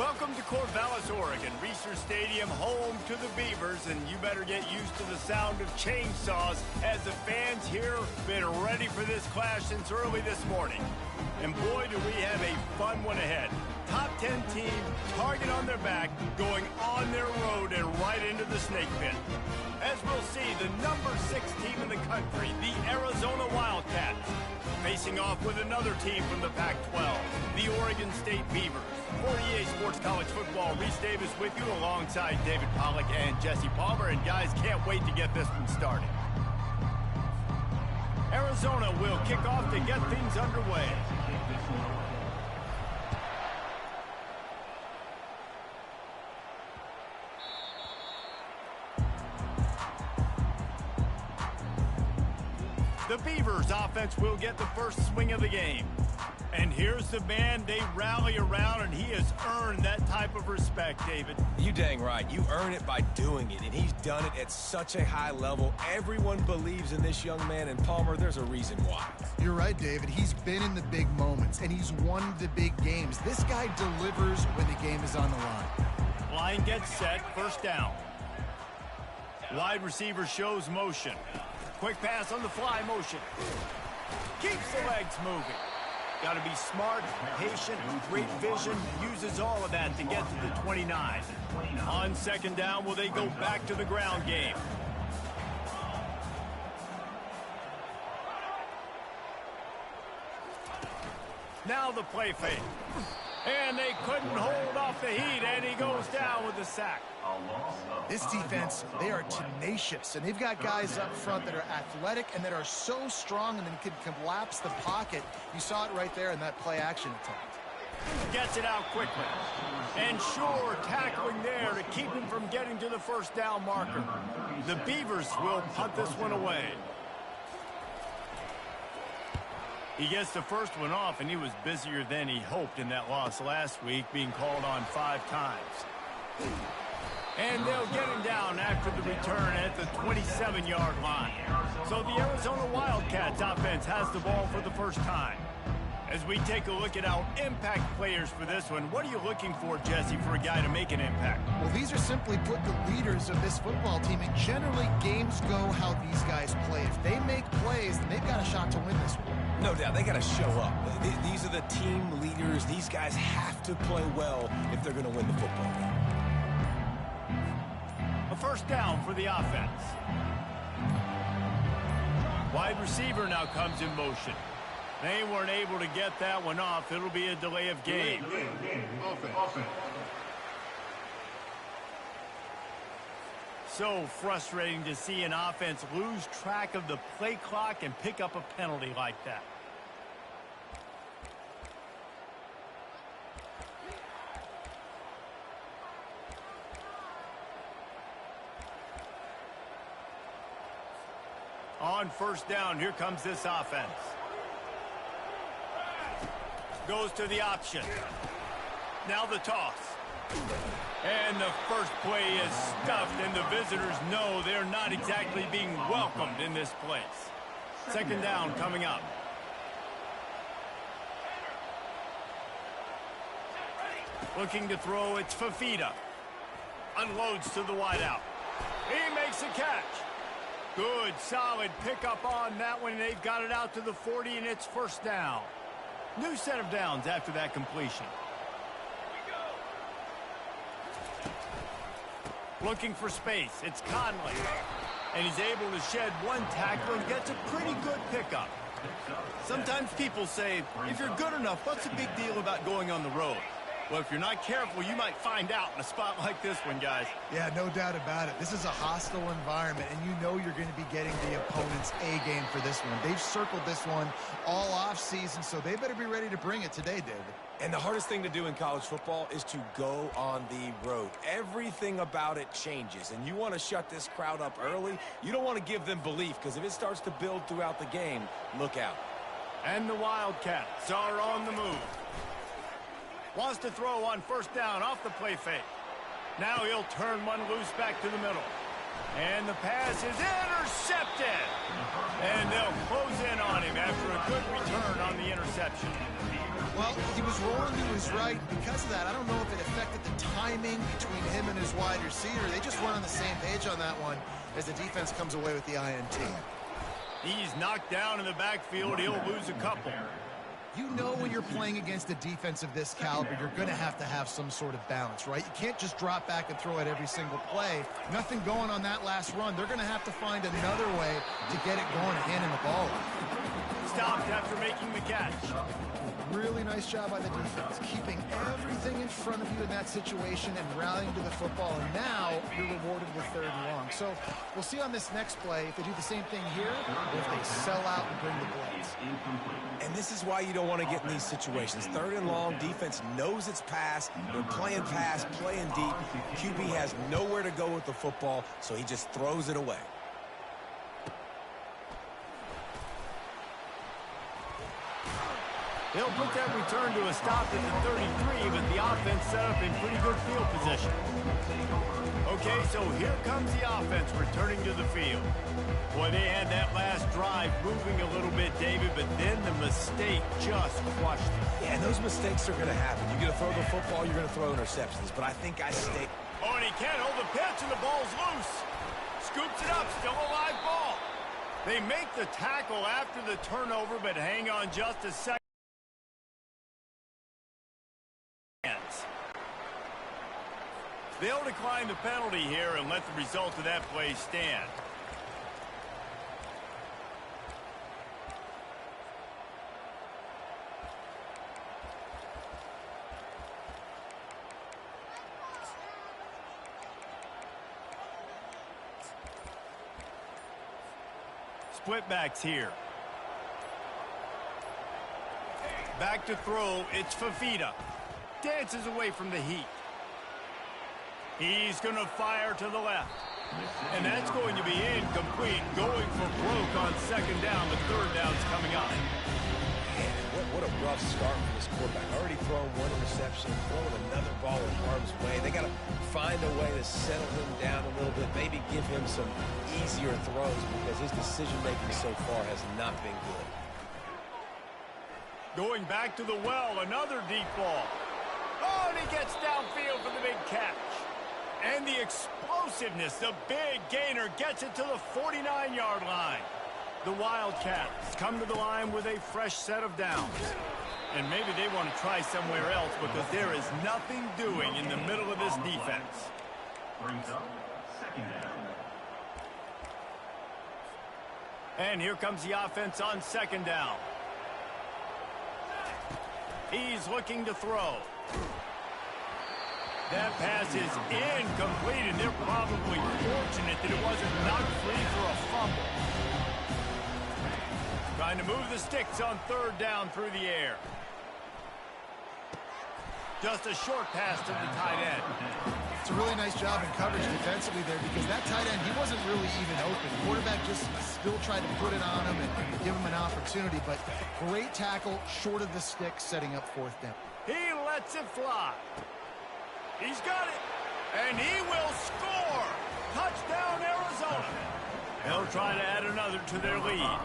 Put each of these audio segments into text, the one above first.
Welcome to Corvallis, Oregon, Reser Stadium, home to the Beavers, and you better get used to the sound of chainsaws as the fans here have been ready for this clash since early this morning. And boy, do we have a fun one ahead. Top 10 team, target on their back, going on their road and right into the snake pit. As we'll see, the number 6 team in the country, the Arizona Wildcats, facing off with another team from the Pac-12, the Oregon State Beavers. For EA Sports College Football, Reese Davis with you alongside David Pollack and Jesse Palmer. And guys, can't wait to get this one started. Arizona will kick off to get things underway. The Beavers offense will get the first swing of the game. And here's the man they rally around, and he has earned that type of respect, David. You dang right. You earn it by doing it, and he's done it at such a high level. Everyone believes in this young man, and Palmer, there's a reason why. You're right, David. He's been in the big moments, and he's won the big games. This guy delivers when the game is on the line. Line gets set, first down. Wide receiver shows motion. Quick pass on the fly motion. Keeps the legs moving. Got to be smart, patient, great vision, uses all of that to get to the 29. On second down, will they go back to the ground game? Now the play fake. And they couldn't hold off the heat, and he goes down with the sack. This defense, they are tenacious, and they've got guys up front that are athletic and that are so strong and then can collapse the pocket. You saw it right there in that play-action attempt. Gets it out quickly. And sure, tackling there to keep him from getting to the first down marker. The Beavers will punt this one away. He gets the first one off, and he was busier than he hoped in that loss last week, being called on 5 times. And they'll get him down after the return at the 27-yard line. So the Arizona Wildcats offense has the ball for the first time. As we take a look at our impact players for this one, what are you looking for, Jesse, for a guy to make an impact? Well, these are simply put the leaders of this football team, and generally games go how these guys play. If they make plays, then they've got a shot to win this one. No doubt, they got to show up. These are the team leaders. These guys have to play well if they're going to win the football game. A first down for the offense. Wide receiver now comes in motion. They weren't able to get that one off. It'll be a delay of game. Offense. So frustrating to see an offense lose track of the play clock and pick up a penalty like that. On first down, here comes this offense. Goes to the option. Now the toss. And the first play is stuffed, and the visitors know they're not exactly being welcomed in this place. Second down coming up. Looking to throw, it's Fafita. Unloads to the wideout. He makes a catch. Good, solid pickup on that one. They've got it out to the 40, and it's first down. New set of downs after that completion. Looking for space. It's Conley. And he's able to shed one tackle and gets a pretty good pickup. Sometimes people say, if you're good enough, what's the big deal about going on the road? Well, if you're not careful, you might find out in a spot like this one, guys. Yeah, no doubt about it. This is a hostile environment, and you know you're going to be getting the opponent's A game for this one. They've circled this one all off-season, so they better be ready to bring it today, David. And the hardest thing to do in college football is to go on the road. Everything about it changes, and you want to shut this crowd up early. You don't want to give them belief, because if it starts to build throughout the game, look out. And the Wildcats are on the move. Wants to throw on first down off the play fake. Now he'll turn one loose back to the middle. And the pass is intercepted. And they'll goes in on him after a good return on the interception. Well, he was rolling to his right. Because of that, I don't know if it affected the timing between him and his wide receiver. They just weren't on the same page on that one as the defense comes away with the INT. He's knocked down in the backfield. He'll lose a couple. You know when you're playing against a defense of this caliber, you're going to have some sort of balance, right? You can't just drop back and throw it every single play. Nothing going on that last run. They're going to have to find another way to get it going and handing the ball off. Stopped after making the catch. Really nice job by the defense, keeping everything in front of you in that situation and rallying to the football. And now you're rewarded with 3rd and long. So we'll see on this next play if they do the same thing here or if they sell out and bring the blitz. And this is why you don't want to get in these situations. 3rd and long, defense knows it's pass. They're playing pass, playing deep. QB has nowhere to go with the football, so he just throws it away. They'll put that return to a stop at the 33, but the offense set up in pretty good field position. Okay, so here comes the offense returning to the field. Boy, they had that last drive moving a little bit, David, but then the mistake just crushed it. Yeah, and those mistakes are going to happen. You're going to throw the football, you're going to throw interceptions, but I think I stay. Oh, and he can't hold the pitch, and the ball's loose. Scoops it up, still a live ball. They make the tackle after the turnover, but hang on just a second. They'll decline the penalty here and let the result of that play stand. Split backs here. Back to throw, it's Fafita. Dances away from the heat. He's going to fire to the left. And that's going to be incomplete, going for broke on 2nd down. The 3rd down's coming up. Man, what a rough start for this quarterback. Already throwing 1 interception, throwing another ball in harm's way. They got to find a way to settle him down a little bit, maybe give him some easier throws because his decision-making so far has not been good. Going back to the well, another deep ball. Oh, and he gets downfield for the big catch. And the explosiveness, the big gainer gets it to the 49-yard line. The Wildcats come to the line with a fresh set of downs. And maybe they want to try somewhere else because there is nothing doing in the middle of this defense. Brings up 2nd down. And here comes the offense on 2nd down. He's looking to throw. That pass is incomplete, and they're probably fortunate that it wasn't knocked free for a fumble. Trying to move the sticks on 3rd down through the air. Just a short pass to the tight end. It's a really nice job in coverage defensively there because that tight end, he wasn't really even open. The quarterback just still tried to put it on him and give him an opportunity, but great tackle short of the stick, setting up 4th down. He lets it fly. He's got it, and he will score. Touchdown, Arizona. They'll try to add another to their lead.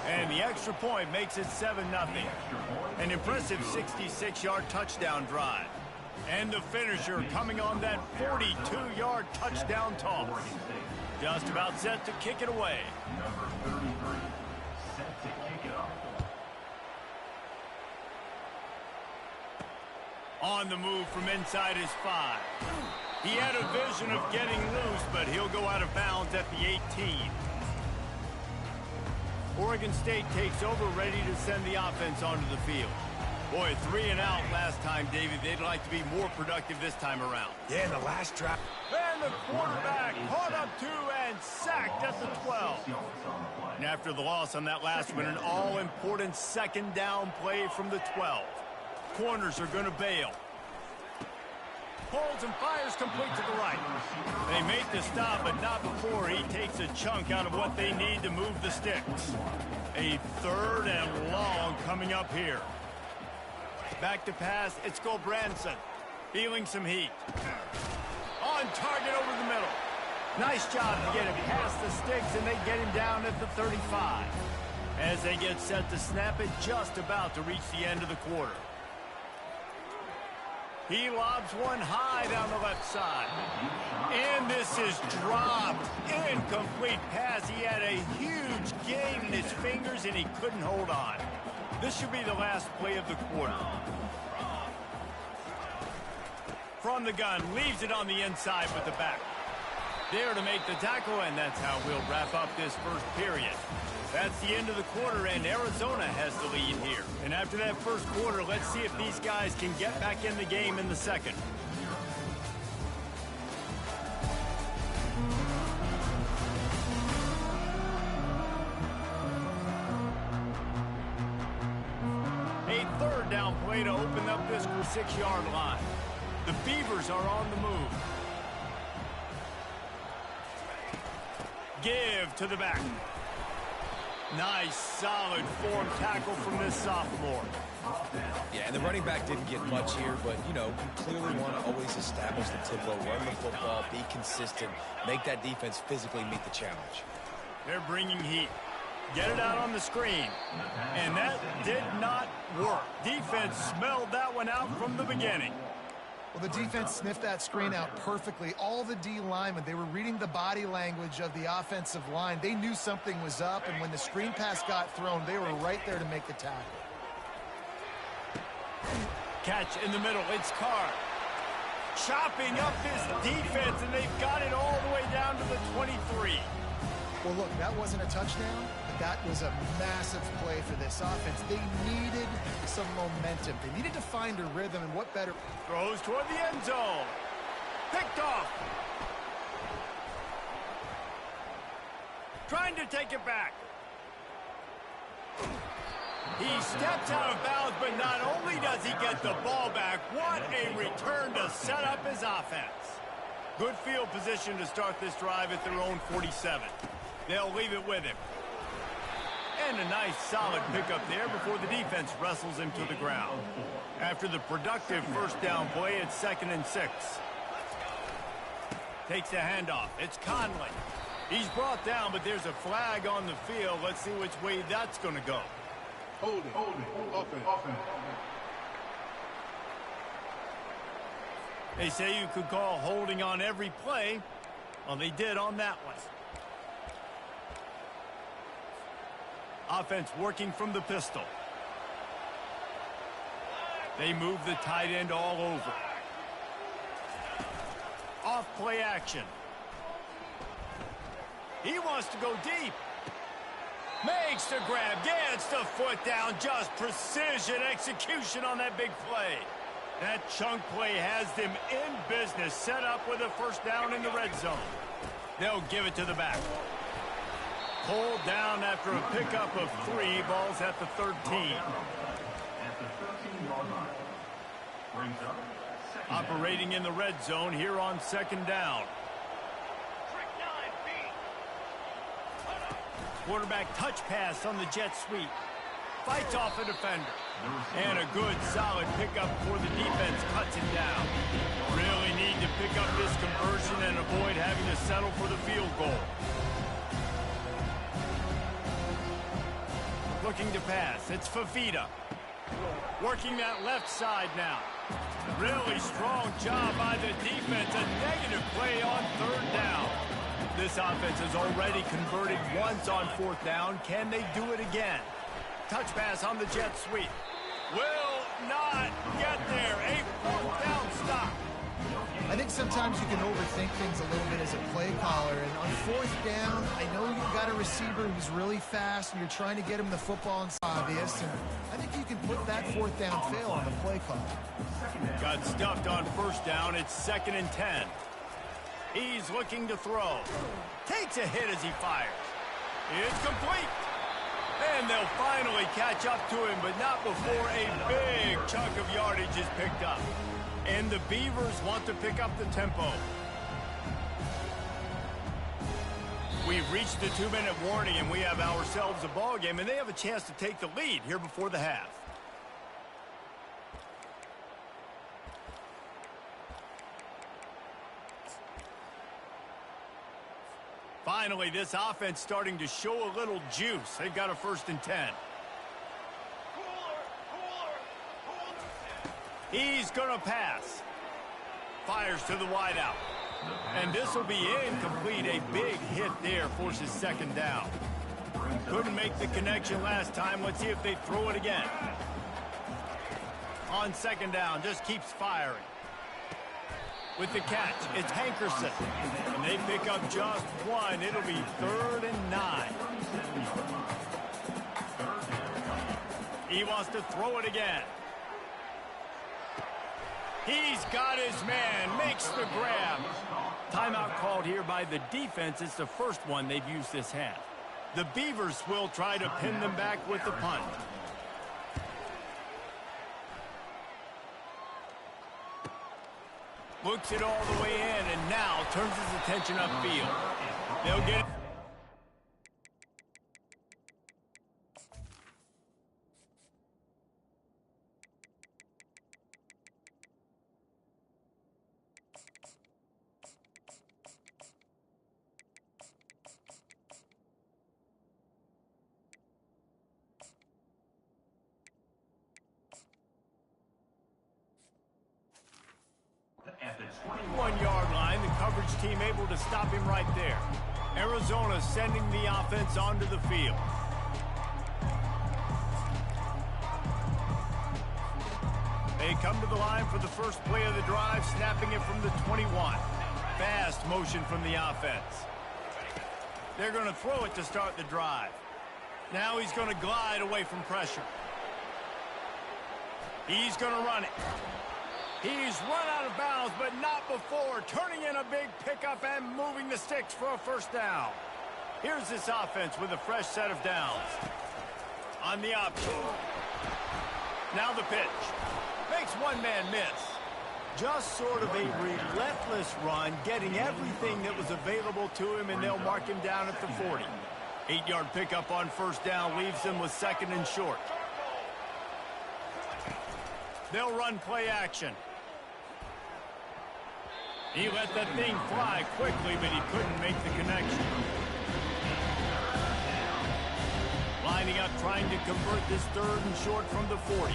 And the extra point makes it 7-0. An impressive 66-yard touchdown drive. And the finisher coming on that 42-yard touchdown toss. Just about set to kick it away. Number 33, set to kick it off. On the move from inside his 5. He had a vision of getting loose, but he'll go out of bounds at the 18. Oregon State takes over, ready to send the offense onto the field. Boy, 3 and out last time, David. They'd like to be more productive this time around. Yeah, in the last drive. And the quarterback caught up to and sacked at the 12. And after the loss on that last one, an all-important 2nd down play from the 12. Corners are going to bail. Pulls and fires complete to the right. They make the stop, but not before he takes a chunk out of what they need to move the sticks. A 3rd and long coming up here. Back to pass, it's Gulbranson. Feeling some heat. On target over the middle. Nice job to get it past the sticks and they get him down at the 35. As they get set to snap it, just about to reach the end of the quarter. He lobs one high down the left side. And this is dropped. Incomplete pass. He had a huge gain in his fingers, and he couldn't hold on. This should be the last play of the quarter. From the gun, leaves it on the inside with the back. There to make the tackle, and that's how we'll wrap up this first period. That's the end of the quarter, and Arizona has the lead here. And after that first quarter, let's see if these guys can get back in the game in the second. A third down play to open up this 6-yard line. The Beavers are on the move. Give to the back. Nice, solid form tackle from this sophomore. Yeah, and the running back didn't get much here, but, you know, you clearly want to always establish the tempo, run the football, be consistent, make that defense physically meet the challenge. They're bringing heat. Get it out on the screen. And that did not work. Defense smelled that one out from the beginning. Well, the defense sniffed that screen out perfectly. All the D linemen, they were reading the body language of the offensive line. They knew something was up, and when the screen pass got thrown, they were right there to make the tackle. Catch in the middle. It's Carr. Chopping up this defense, and they've got it all the way down to the 23. Well, look, that wasn't a touchdown, but that was a massive play for this offense. They needed some momentum. They needed to find a rhythm, and what better... Throws toward the end zone. Picked off. Trying to take it back. He steps out of bounds, but not only does he get the ball back, what a return to set up his offense. Good field position to start this drive at their own 47. They'll leave it with him. And a nice solid pickup there before the defense wrestles him to the ground. After the productive first down play, it's 2nd and 6. Takes a handoff. It's Conley. He's brought down, but there's a flag on the field. Let's see which way that's going to go. Hold it. Offense. They say you could call holding on every play. Well, they did on that one. Offense working from the pistol. They move the tight end all over. Off play action. He wants to go deep. Makes the grab, gets the foot down, just precision execution on that big play. That chunk play has them in business, set up with a first down in the red zone. They'll give it to the back. Pulled down after a pickup of 3, balls at the 13. Operating in the red zone here on 2nd down. Quarterback touch pass on the jet sweep. Fights off a defender. And a good, solid pickup for the defense. Cuts it down. Really need to pick up this conversion and avoid having to settle for the field goal. Looking to pass. It's Fafita. Working that left side now. Really strong job by the defense. A negative play on 3rd down. This offense has already converted once on 4th down. Can they do it again? Touch pass on the jet sweep. Will not get there. A 4th down stop. I think sometimes you can overthink things a little bit as a play caller. And on 4th down, I know you've got a receiver who's really fast, and you're trying to get him the football, and it's obvious. And I think you can put that 4th down fail on the play call. Got stuffed on 1st down. It's 2nd and 10. He's looking to throw. Takes a hit as he fires. It's complete. And they'll finally catch up to him, but not before a big chunk of yardage is picked up. And the Beavers want to pick up the tempo. We've reached the 2-minute warning, and we have ourselves a ball game, and they have a chance to take the lead here before the half. Final Finally, this offense starting to show a little juice. They've got a 1st and 10. He's going to pass. Fires to the wideout. And this will be incomplete. A big hit there forces 2nd down. Couldn't make the connection last time. Let's see if they throw it again. On 2nd down, just keeps firing. With the catch, it's Hankerson. And they pick up just 1. It'll be 3rd and 9. He wants to throw it again. He's got his man, makes the grab. Timeout called here by the defense. It's the first one they've used this half. The Beavers will try to pin them back with the punt. Looks it all the way in and now turns his attention upfield. They'll get it. At the 1-yard line, the coverage team able to stop him right there. Arizona sending the offense onto the field. They come to the line for the first play of the drive, snapping it from the 21. Fast motion from the offense. They're going to throw it to start the drive. Now he's going to glide away from pressure. He's going to run it. He's run out of bounds, but not before. Turning in a big pickup and moving the sticks for a 1st down. Here's this offense with a fresh set of downs. On the option. Now the pitch. Makes one man miss. Just sort of a relentless run, getting everything that was available to him, and they'll mark him down at the 40. 8-yard pickup on 1st down leaves him with 2nd and short. They'll run play action. He let that thing fly quickly, but he couldn't make the connection. Lining up, trying to convert this 3rd and short from the 40.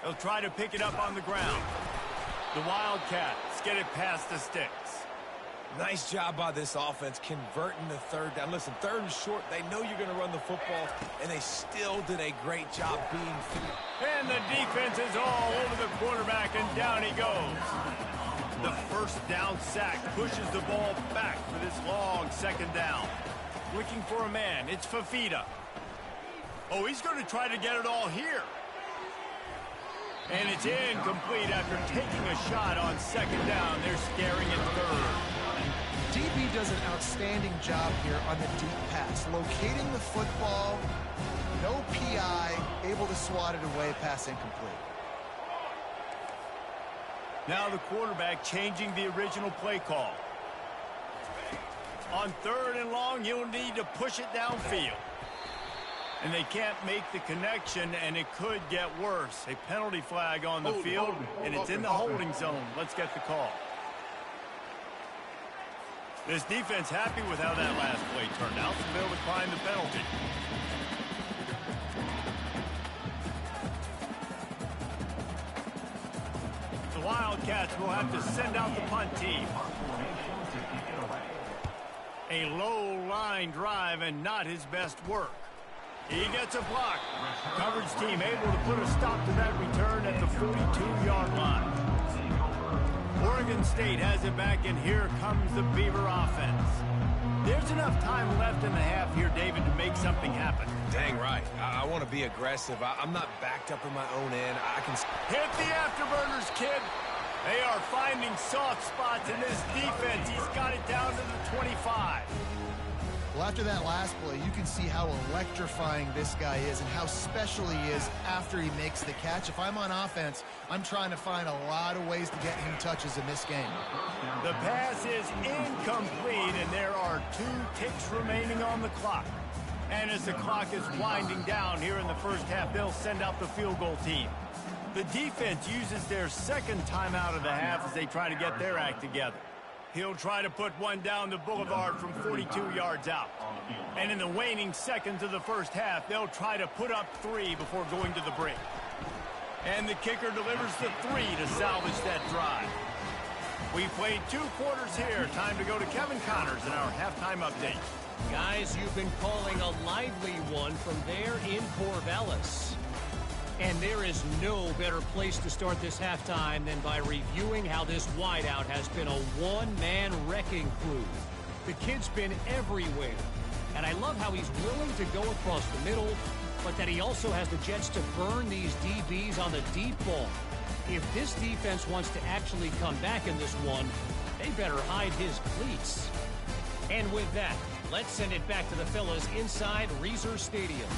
They'll try to pick it up on the ground. The Wildcats get it past the sticks. Nice job by this offense converting the 3rd down. Listen, 3rd and short, they know you're going to run the football, and they still did a great job being through. And the defense is all over the quarterback, and down he goes. The 1st down sack pushes the ball back for this long 2nd down. Looking for a man, it's Fafita. Oh, he's going to try to get it all here. And it's incomplete after taking a shot on 2nd down. They're scaring at 3rd. DB does an outstanding job here on the deep pass, locating the football, no PI, able to swat it away, pass incomplete. Now the quarterback changing the original play call. On 3rd and long, you'll need to push it downfield. And they can't make the connection, and it could get worse. A penalty flag on the field, and it's in the holding zone. Let's get the call. This defense happy with how that last play turned out, so they'll decline the penalty. The Wildcats will have to send out the punt team. A low line drive and not his best work. He gets a block. Coverage team able to put a stop to that return at the 42-yard line. Oregon State has it back, and here comes the Beaver offense. There's enough time left in the half here, David, to make something happen. Dang right. I want to be aggressive. I'm not backed up in my own end. I can hit the afterburners, kid. They are finding soft spots in this defense. He's got it down to the 25. Well, after that last play, you can see how electrifying this guy is and how special he is after he makes the catch. If I'm on offense, I'm trying to find a lot of ways to get him touches in this game. The pass is incomplete, and there are 2 ticks remaining on the clock. And as the clock is winding down here in the first half, they'll send out the field goal team. The defense uses their second timeout of the half as they try to get their act together. He'll try to put one down the boulevard from 42 yards out. And in the waning seconds of the first half, they'll try to put up 3 before going to the break. And the kicker delivers the 3 to salvage that drive. We played 2 quarters here. Time to go to Kevin Connors in our halftime update. Guys, you've been calling a lively one from there in Corvallis. And there is no better place to start this halftime than by reviewing how this wideout has been a one-man wrecking crew. The kid's been everywhere. And I love how he's willing to go across the middle, but that he also has the jets to burn these DBs on the deep ball. If this defense wants to actually come back in this one, they better hide his cleats. And with that, let's send it back to the fellas inside Reser Stadium.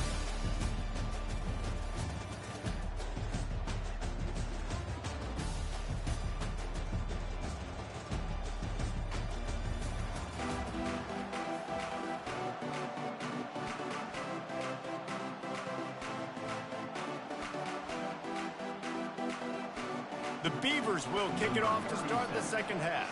The Beavers will kick it off to start the second half.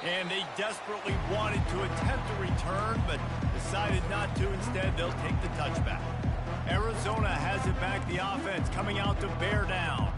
And they desperately wanted to attempt a return, but decided not to. Instead, they'll take the touchback. Arizona has it back, the offense coming out to bear down.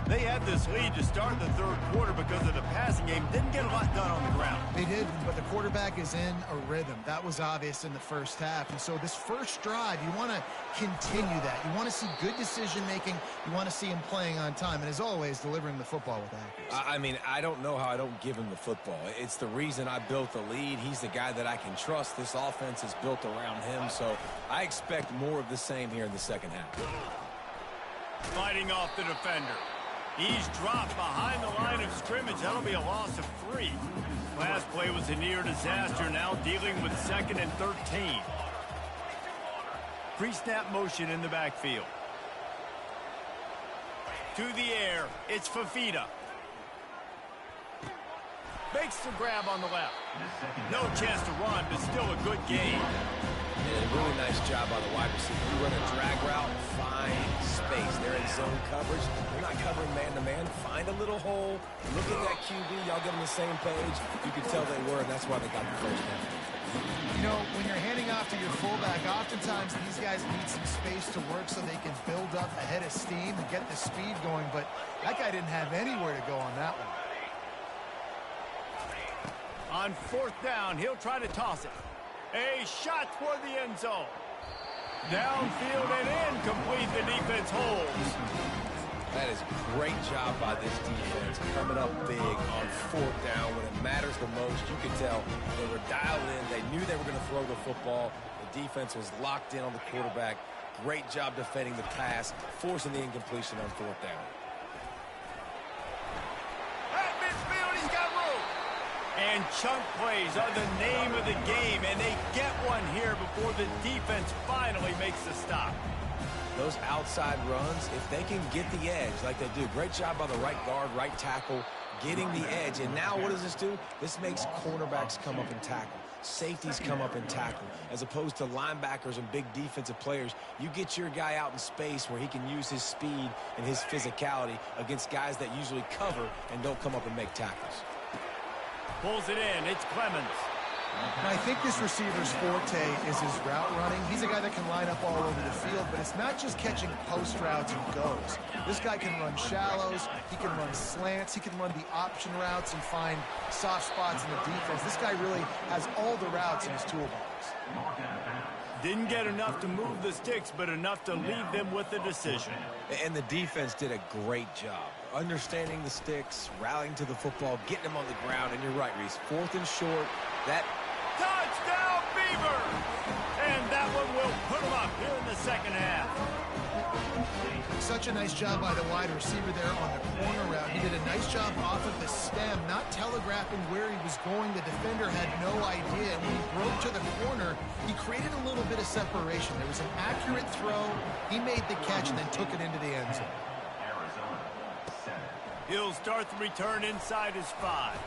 They had this lead to start the third quarter because of the passing game. Didn't get a lot done on the ground. They did, but the quarterback is in a rhythm. That was obvious in the first half. And so this first drive, you want to continue that. You want to see good decision-making. You want to see him playing on time. And as always, delivering the football with accuracy. I mean, I don't know how I don't give him the football. It's the reason I built the lead. He's the guy that I can trust. This offense is built around him. So I expect more of the same here in the second half. Fighting off the defender. He's dropped behind the line of scrimmage. That'll be a loss of 3. Last play was a near disaster. Now dealing with 2nd and 13. Pre-snap motion in the backfield. To the air. It's Fafita. Makes the grab on the left. No chance to run, but still a good gain. And a really nice job by the wide receiver. You run a drag route, find space. They're in zone coverage. They're not covering man-to-man. Find a little hole. Look at that QB. Y'all get on the same page. You can tell they were, and that's why they got the first down. You know, when you're handing off to your fullback, oftentimes these guys need some space to work so they can build up a head of steam and get the speed going, but that guy didn't have anywhere to go on that one. On 4th down, he'll try to toss it. A shot toward the end zone. Downfield and incomplete. The defense holds. That is a great job by this defense, coming up big on 4th down when it matters the most. You could tell they were dialed in. They knew they were going to throw the football. The defense was locked in on the quarterback. Great job defending the pass, forcing the incompletion on 4th down. At midfield, he's got room. And chunk plays are the name of the game, and they get one here before the defense finally makes the stop. Those outside runs, if they can get the edge like they do, great job by the right guard, right tackle, getting the edge. And now what does this do? This makes cornerbacks come up and tackle. Safeties come up and tackle. As opposed to linebackers and big defensive players, you get your guy out in space where he can use his speed and his physicality against guys that usually cover and don't come up and make tackles. Pulls it in. It's Clemens. And I think this receiver's forte is his route running. He's a guy that can line up all over the field, but it's not just catching post routes and goes. This guy can run shallows, he can run slants, he can run the option routes and find soft spots in the defense. This guy really has all the routes in his toolbox. Didn't get enough to move the sticks, but enough to leave them with the decision. And the defense did a great job. Understanding the sticks, rallying to the football, getting them on the ground. And you're right, Reese. 4th and short. That touchdown, Beaver! And that one will put them up here in the second half. Such a nice job by the wide receiver there on the corner route. He did a nice job off of the stem, not telegraphing where he was going. The defender had no idea. When he broke to the corner, he created a little bit of separation. There was an accurate throw. He made the catch and then took it into the end zone. He'll start the return inside his 5.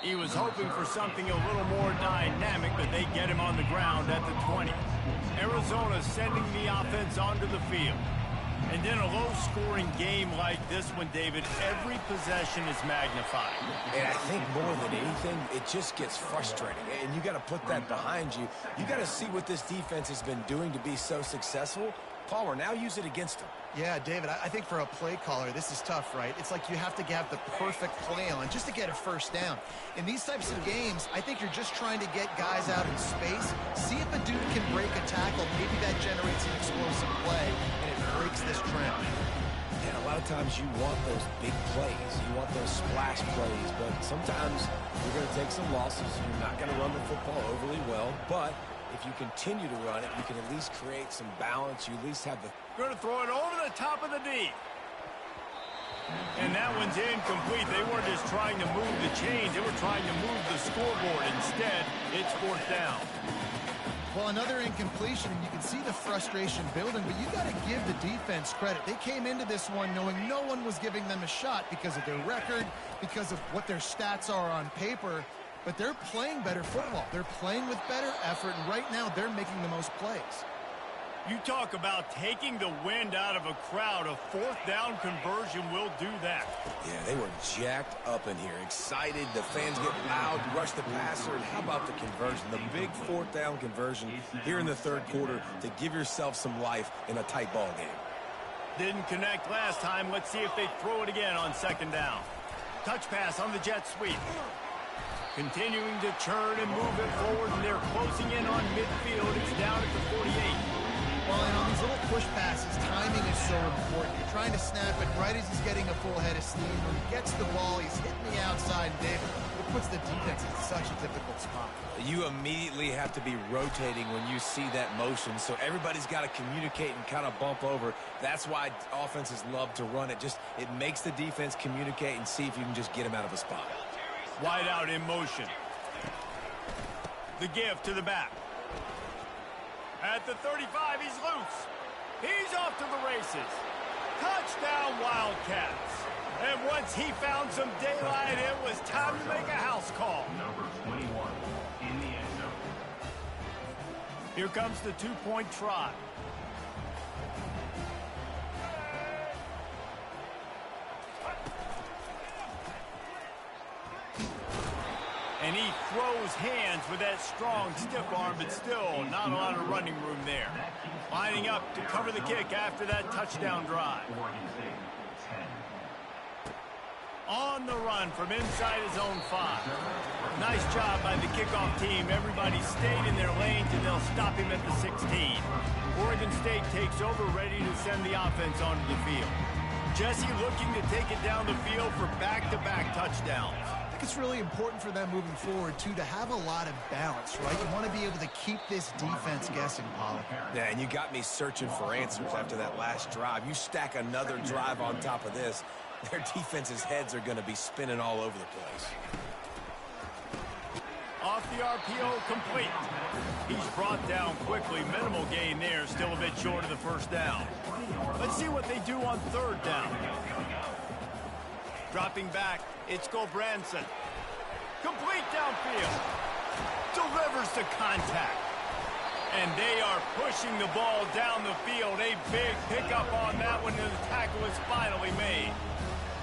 He was hoping for something a little more dynamic, but they get him on the ground at the 20. Arizona sending the offense onto the field. And in a low-scoring game like this one, David, every possession is magnified. And I think more than anything, it just gets frustrating. And you got to put that behind you. You got to see what this defense has been doing to be so successful. Palmer, now use it against them. Yeah, David, I think for a play caller, this is tough, right? It's like you have to have the perfect play on just to get a first down. In these types of games, I think you're just trying to get guys out in space, see if a dude can break a tackle. Maybe that generates an explosive play, and it breaks this trend. And a lot of times you want those big plays. You want those splash plays, but sometimes you're going to take some losses. You're not going to run the football overly well, but if you continue to run it, you can at least create some balance. You at least have the... Going to throw it over the top of the D. And that one's incomplete. They weren't just trying to move the chains. They were trying to move the scoreboard. Instead, it's fourth down. Well, another incompletion, and you can see the frustration building, but you got to give the defense credit. They came into this one knowing no one was giving them a shot because of their record, because of what their stats are on paper, but they're playing better football. They're playing with better effort, and right now they're making the most plays. You talk about taking the wind out of a crowd. A fourth down conversion will do that. Yeah, they were jacked up in here, excited. The fans get loud, rush the passer. And how about the conversion? The big fourth down conversion here in the third quarter to give yourself some life in a tight ball game. Didn't connect last time. Let's see if they throw it again on second down. Touch pass on the jet sweep. Continuing to churn and move it forward, and they're closing in on midfield. It's down at the 48. Well, and on these little push passes, timing is so important. You're trying to snap it right as he's getting a full head of steam. When he gets the ball, he's hitting the outside, and David, it puts the defense in such a difficult spot. You immediately have to be rotating when you see that motion, so everybody's got to communicate and kind of bump over. That's why offenses love to run it. It makes the defense communicate and see if you can just get him out of a spot. Wide out in motion. The give to the back. At the 35, he's loose. He's off to the races. Touchdown, Wildcats. And once he found some daylight, it was time to make a house call. Number 21 in the end zone. Here comes the two-point try. And he throws hands with that strong, stiff arm, but still not a lot of running room there. Lining up to cover the kick after that touchdown drive. On the run from inside his own 5. Nice job by the kickoff team. Everybody stayed in their lanes, and they'll stop him at the 16. Oregon State takes over, ready to send the offense onto the field. Jesse looking to take it down the field for back-to-back touchdowns. I think it's really important for them moving forward, too, to have a lot of balance, right? You want to be able to keep this defense guessing, Pollard. Yeah, and you got me searching for answers after that last drive. You stack another drive on top of this, their defense's heads are going to be spinning all over the place. Off the RPO, complete. He's brought down quickly. Minimal gain there, still a bit short of the first down. Let's see what they do on third down. Dropping back, it's Gulbranson. Complete downfield. Delivers to contact. And they are pushing the ball down the field. A big pickup on that one, and the tackle is finally made.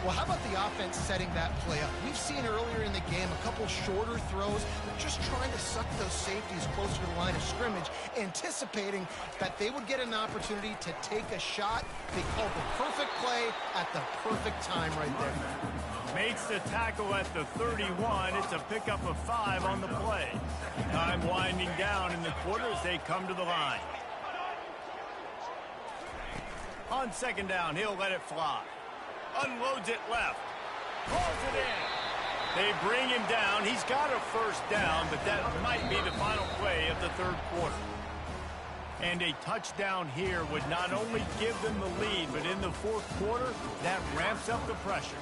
Well, how about the offense setting that play up? We've seen earlier in the game a couple shorter throws. They're just trying to suck those safeties closer to the line of scrimmage, anticipating that they would get an opportunity to take a shot. They called the perfect play at the perfect time right there. Makes the tackle at the 31. It's a pickup of 5 on the play. Time winding down in the quarter as they come to the line. On second down, he'll let it fly. Unloads it left. Pulls it in. They bring him down. He's got a first down, but that might be the final play of the third quarter. And a touchdown here would not only give them the lead, but in the fourth quarter, that ramps up the pressure.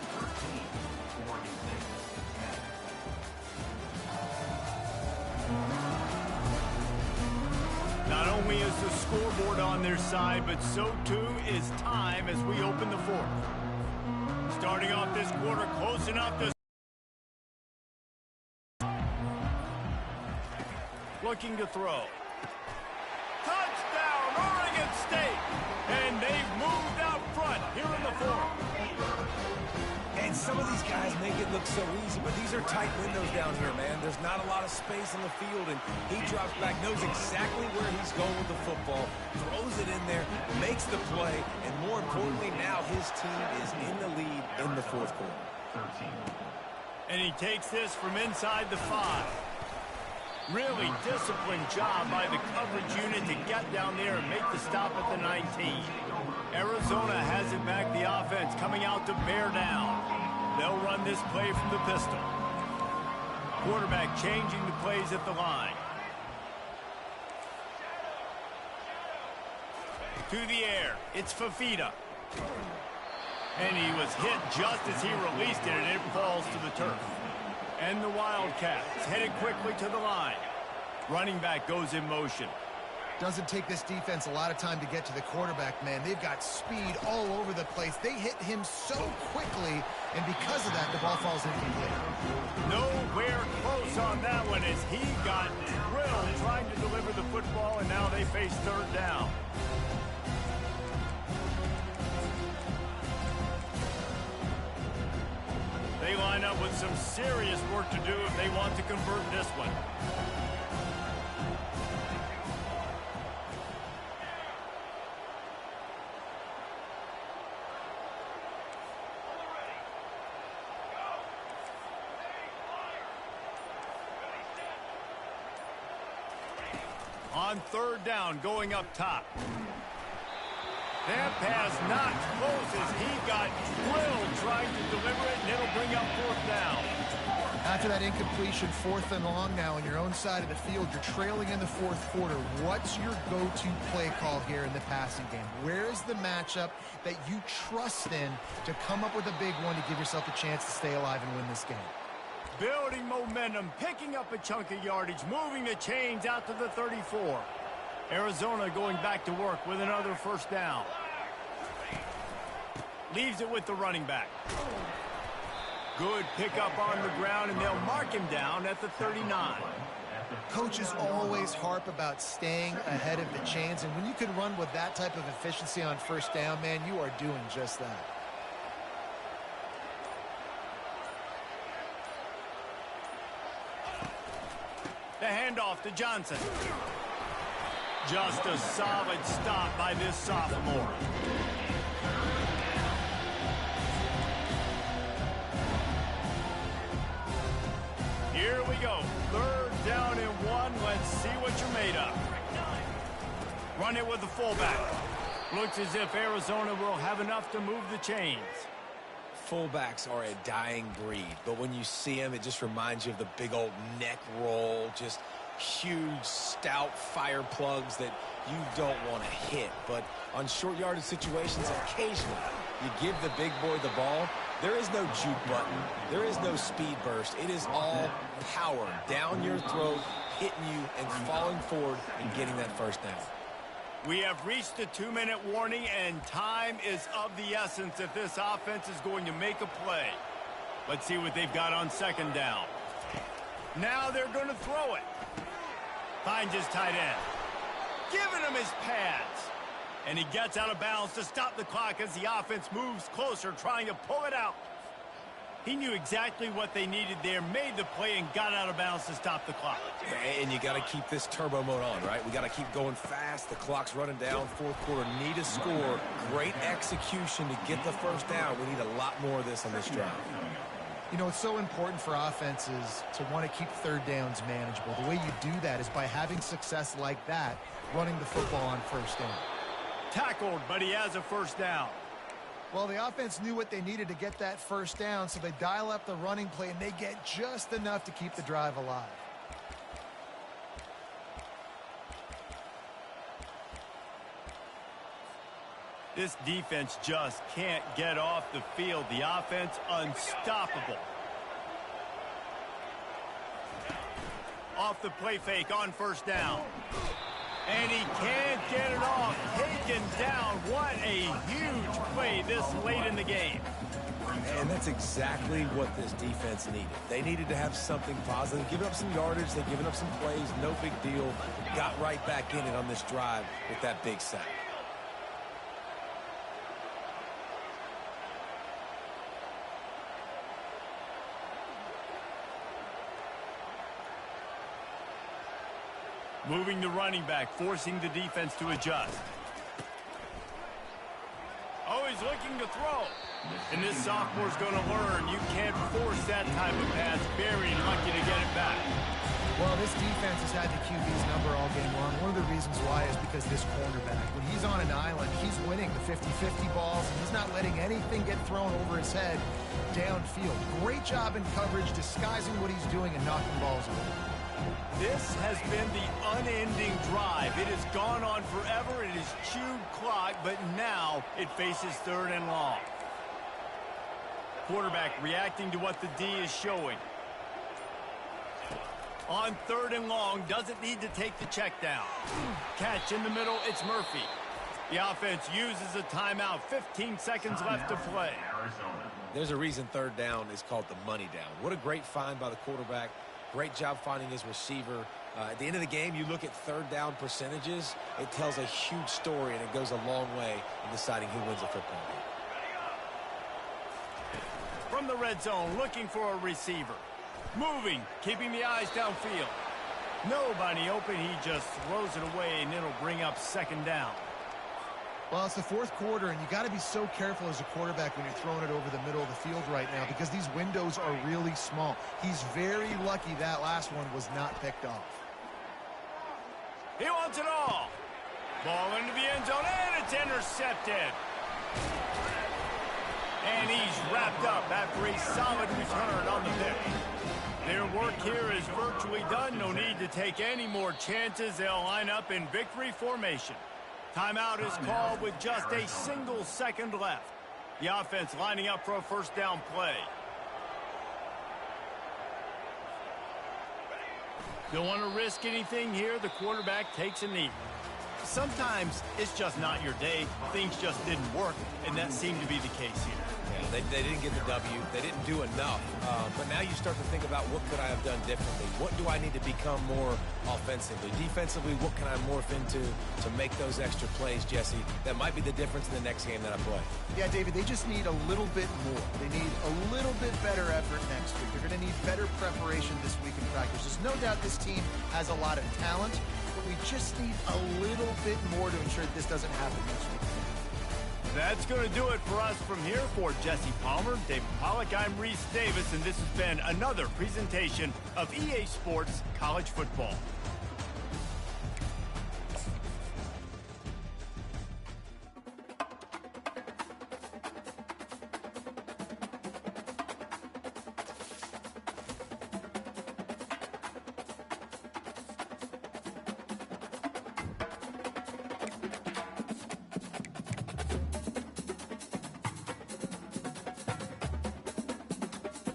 Not only is the scoreboard on their side, but so too is time as we open the fourth. Starting off this quarter close enough to looking to throw. Touchdown, Oregon State! And they've moved out front here in the fourth. And some of these guys make it look so easy, but these are tight windows down here, man. There's not a lot of space on the field, and he drops back, knows exactly where he's going with the football, throws it in there, makes the play, and more importantly, now his team is in the lead in the fourth quarter. 13. And he takes this from inside the 5. Really disciplined job by the coverage unit to get down there and make the stop at the 19. Arizona has it back, the offense coming out to bear down. They'll run this play from the pistol. Quarterback changing the plays at the line. To the air, it's Fafita. And he was hit just as he released it, and it falls to the turf. And the Wildcats headed quickly to the line. Running back goes in motion. Doesn't take this defense a lot of time to get to the quarterback, man. They've got speed all over the place. They hit him so quickly, and because of that, the ball falls incomplete. Nowhere close on that one as he got drilled trying to deliver the football, and now they face third down. They line up with some serious work to do if they want to convert this one. On third down, going up top. That pass not close as he got drilled trying to deliver it, and it'll bring up fourth down. After that incompletion, 4th and long now on your own side of the field, you're trailing in the fourth quarter. What's your go-to play call here in the passing game? Where is the matchup that you trust in to come up with a big one to give yourself a chance to stay alive and win this game? Building momentum, picking up a chunk of yardage, moving the chains out to the 34. Arizona going back to work with another first down. Leaves it with the running back. Good pickup on the ground, and they'll mark him down at the 39. Coaches always harp about staying ahead of the chains, and when you can run with that type of efficiency on first down, man, you are doing just that. The handoff to Johnson. Just a solid stop by this sophomore. Here we go. Third down and 1. Let's see what you're made of. Run it with the fullback. Looks as if Arizona will have enough to move the chains. Fullbacks are a dying breed, but when you see them, it just reminds you of the big old neck roll, just huge, stout fire plugs that you don't want to hit. But on short yardage situations, occasionally, you give the big boy the ball. There is no juke button. There is no speed burst. It is all power down your throat, hitting you and falling forward and getting that first down. We have reached the 2-minute warning, and time is of the essence if this offense is going to make a play. Let's see what they've got on second down. Now they're going to throw it. Finds his tight end. Giving him his pads. And he gets out of bounds to stop the clock as the offense moves closer, trying to pull it out. He knew exactly what they needed there, made the play, and got out of bounds to stop the clock. And you got to keep this turbo mode on, right? We got to keep going fast. The clock's running down. Fourth quarter, need a score. Great execution to get the first down. We need a lot more of this on this drive. You know, it's so important for offenses to want to keep third downs manageable. The way you do that is by having success like that, running the football on first down. Tackled, but he has a first down. Well, the offense knew what they needed to get that first down, so they dial up the running play, and they get just enough to keep the drive alive. This defense just can't get off the field. The offense unstoppable. Off the play fake on first down. And he can't get it off. Take taken down. What a huge play this late in the game. And that's exactly what this defense needed. They needed to have something positive. Giving up some yardage, they've given up some plays, no big deal. Got right back in it on this drive with that big sack. Moving the running back, forcing the defense to adjust. Oh, he's looking to throw. And this sophomore's going to learn you can't force that type of pass. Very lucky to get it back. Well, this defense has had the QB's number all game long. One of the reasons why is because this cornerback, when he's on an island, he's winning the 50-50 balls, and he's not letting anything get thrown over his head downfield. Great job in coverage, disguising what he's doing and knocking balls away. This has been the unending drive. It has gone on forever. It has chewed clock, but now it faces 3rd and long. Quarterback reacting to what the D is showing. On 3rd and long, doesn't need to take the check down. Catch in the middle, it's Murphy. The offense uses a timeout. 15 seconds left to play. There's a reason 3rd down is called the money down. What a great find by the quarterback. Great job finding his receiver. At the end of the game, you look at 3rd down percentages. It tells a huge story, and it goes a long way in deciding who wins a football game. From the red zone, looking for a receiver. Moving, keeping the eyes downfield. Nobody open, he just throws it away, and it'll bring up 2nd down. Well, it's the 4th quarter, and you got to be so careful as a quarterback when you're throwing it over the middle of the field right now because these windows are really small. He's very lucky that last one was not picked off. He wants it all. Ball into the end zone, and it's intercepted. And he's wrapped up after a solid return on the pick. Their work here is virtually done. No need to take any more chances. They'll line up in victory formation. Timeout is called with just a single second left. The offense lining up for a 1st down play. Don't want to risk anything here. The quarterback takes a knee. Sometimes it's just not your day. Things just didn't work, and that seemed to be the case here. Yeah, they didn't get the W. They didn't do enough. But now you start to think about what could I have done differently? What do I need to become more offensively? Defensively, what can I morph into to make those extra plays, Jesse? That might be the difference in the next game that I play. Yeah, David, they just need a little bit more. They need a little bit better effort next week. They're going to need better preparation this week in practice. There's no doubt this team has a lot of talent, but we just need a little bit more to ensure that this doesn't happen next week. That's going to do it for us from here. For Jesse Palmer, David Pollack, I'm Reese Davis, and this has been another presentation of EA Sports College Football.